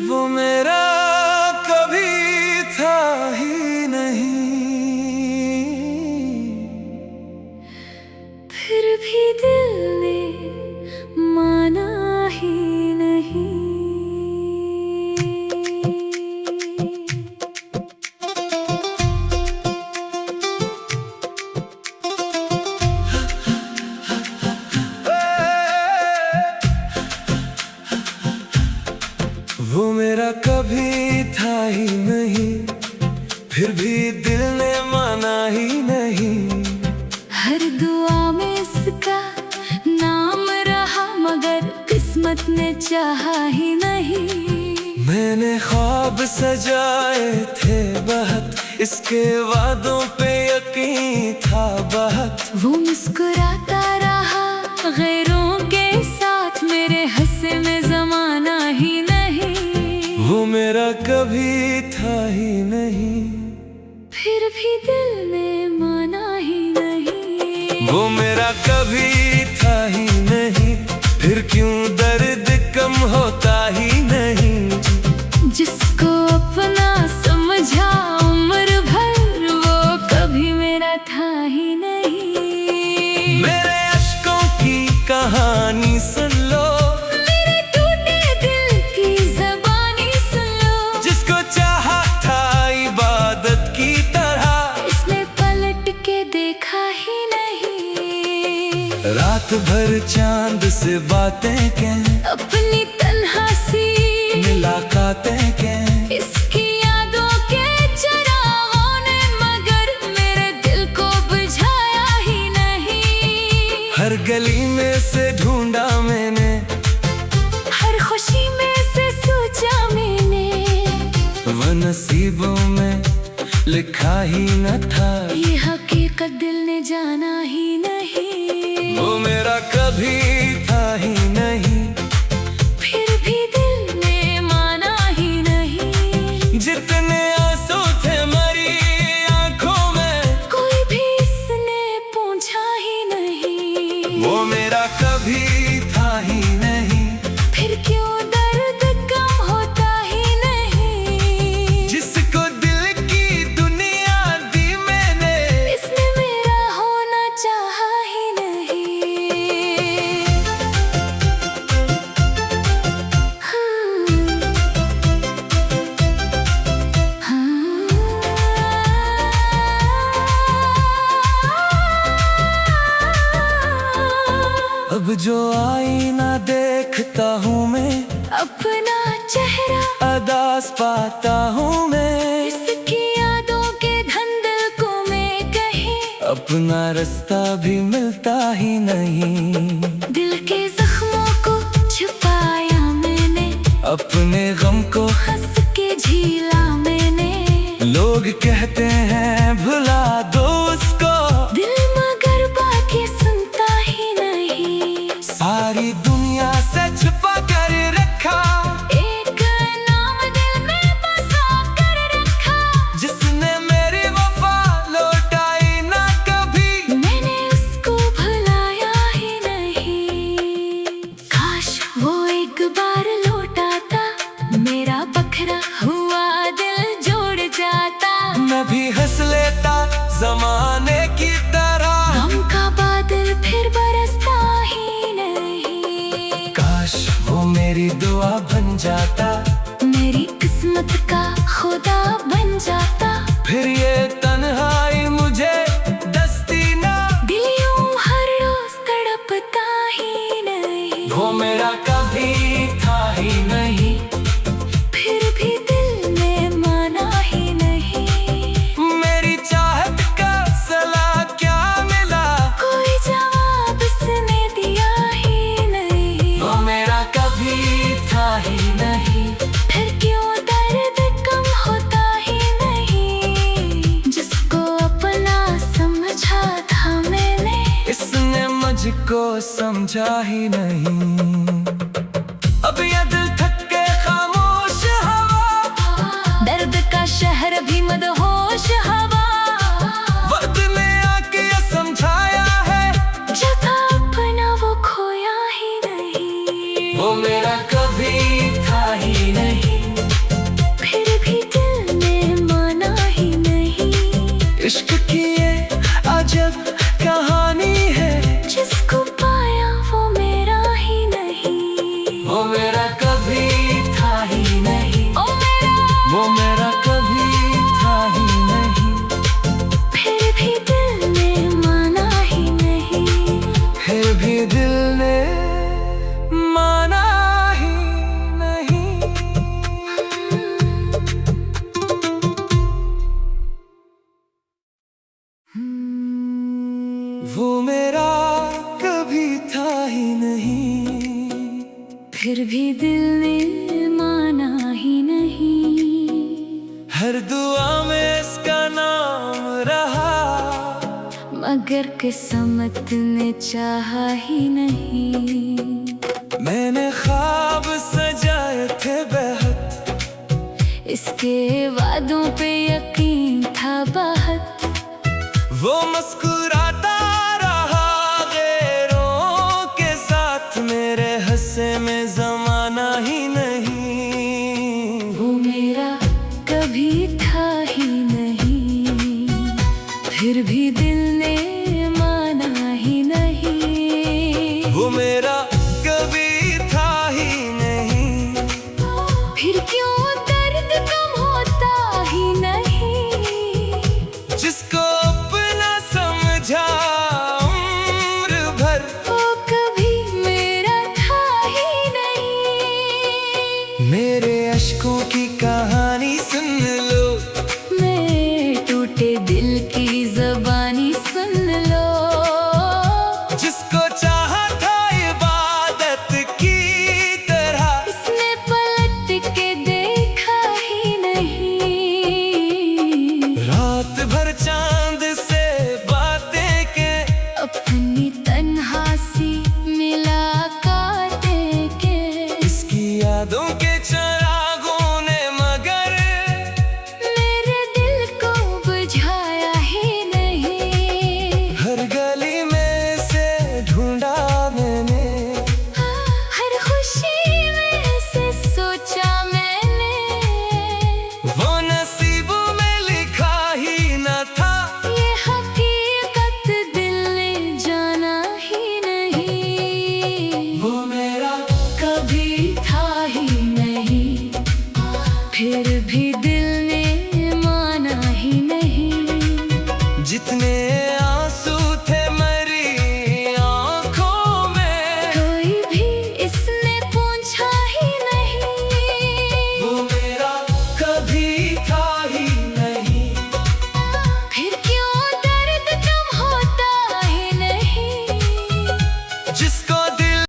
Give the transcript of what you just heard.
वो मेरा कभी था ही नहीं, फिर भी दिल ने माना ही नहीं। वो मेरा कभी था ही नहीं, फिर भी दिल ने माना ही नहीं। हर दुआ में इसका नाम रहा, मगर किस्मत ने चाहा ही नहीं। मैंने ख्वाब सजाए थे बहुत, इसके वादों पे यकीन था बहुत। वो मुस्कुराता रहा गैरों के साथ, मेरे हंसे में जमाना ही नहीं। वो मेरा कभी था ही नहीं, फिर भी दिल ने माना ही नहीं। वो मेरा कभी था ही नहीं, फिर क्यों दर्द कम होता ही नहीं। जिसको अपना समझा उम्र भर, वो कभी मेरा था ही नहीं। मेरे अश्कों की कहानी सुन लो, मेरे टूटे दिल की ज़बानी सुन लो। जिसको चाहा था इबादत की तरह, इसने पलट के देखा ही नहीं। रात भर चांद से बातें के, अपनी तन्हा सी मुलाकातें के। इसकी यादों के चिरागों ने मगर मेरे दिल को बुझाया ही नहीं। हर गली में से ढूंढा मैंने, हर खुशी में से सोचा मैंने, वो नसीबों में लिखा ही न था। ये हकीकत दिल ने जाना ही नहीं। वो मेरा कभी था ही नहीं, फिर भी दिल ने माना ही नहीं। जितने आंसू थे मेरी आंखों में, कोई भी इसने पूछा ही नहीं। वो मेरा कभी था ही नहीं, फिर क्यों दर्द कम होता ही नहीं। जिसको दिल की दुनिया दी मैंने, इसने मेरा होना चाहा ही नहीं। अब जो आईना देखता हूँ मैं, अपना चेहरा अदास पाता हूँ मैं। इसकी यादों के धंधल को मैं कहीं, अपना रास्ता भी मिलता ही नहीं। दिल के जख्मों को छुपाया मैंने, अपने गम को हंस के झीला मैंने। लोग कहते हैं भुला दो उसको, दिल मगर बाकी सुनता ही नहीं। सारी दुनिया से छुपा कर रखा, एक नाम दिल में बसा कर रखा, जिसने मेरी वफा लौटाई ना कभी। मैंने उसको भुलाया ही नहीं। काश वो एक बार लौटाता, मेरा बखरा हुआ दिल जोड़ जाता। मैं भी हंस लेता जमाने की तरह, गम का बादल फिर बरसता ही नहीं। काश वो मेरी दुआ बन जाता, मेरी किस्मत का खुदा बन जाता। फिर ये तन्हाई मुझे दस्ती ना। दिल यूं हर रोज तड़पता ही नहीं। वो मेरा कभी था ही नहीं, फिर भी दिल ने माना ही नहीं। मेरी चाहत का सला क्या मिला, कोई जवाब इसने दिया ही नहीं। वो मेरा कभी था ही नहीं, फिर क्यों दर्द कम होता ही नहीं। जिसको अपना समझा था मैंने, इसने मुझको समझा ही नहीं। अब ये दिल थक के खामोश हवा, दर्द का शहर भी मदहोश हवा। वक्त ने आके ये समझाया है, जो था अपना वो खोया ही नहीं। वो मेरा कभी था ही नहीं, फिर भी दिल ने माना ही नहीं। इश्क की ये अजब कहानी है, जिसको पाया वो मेरा ही नहीं। वो मेरा कभी था ही नहीं, ओ मेरा, वो मेरा कभी था ही नहीं, फिर भी दिल ने माना ही नहीं। फिर भी दिल ने माना ही नहीं। वो मेरा कभी था ही नहीं, फिर भी दिल ने माना ही नहीं। हर दुआ में इसका नाम रहा, मगर किस्मत ने चाहा ही नहीं। मैंने ख्वाब सजाए थे बेहद, इसके वादों पे यकीन था बहुत। वो मुस्कुराता रहा गैरों के साथ, मेरे हंसे में जमाना ही नहीं। वो मेरा कभी था ही नहीं, फिर भी दिल ने माना ही नहीं। वो मेरा कभी था ही नहीं, फिर क्यों दर्द कम होता ही नहीं। जिसको अपना समझा उम्र भर, वो कभी मेरा था ही नहीं। मेरे अश्कों की कहानी सुन लो, मेरे टूटे दिल की ज़बानी सुन लो। जिसको चाहा था इबादत की तरह, इसने पलट के देखा ही नहीं। रात भर चांद से बातें के, अपनी तन्हासी मुलाकातें के। इसकी यादों के चिरागों ने मगर मेरे दिल को बुझाया ही नहीं। हर गली में से ढूंढा मैंने, हर खुशी में से सोचा मैंने। वो नसीबों में लिखा ही न था, ये हकीकत दिल ने जाना ही नहीं। वो मेरा कभी था ही नहीं, फिर भी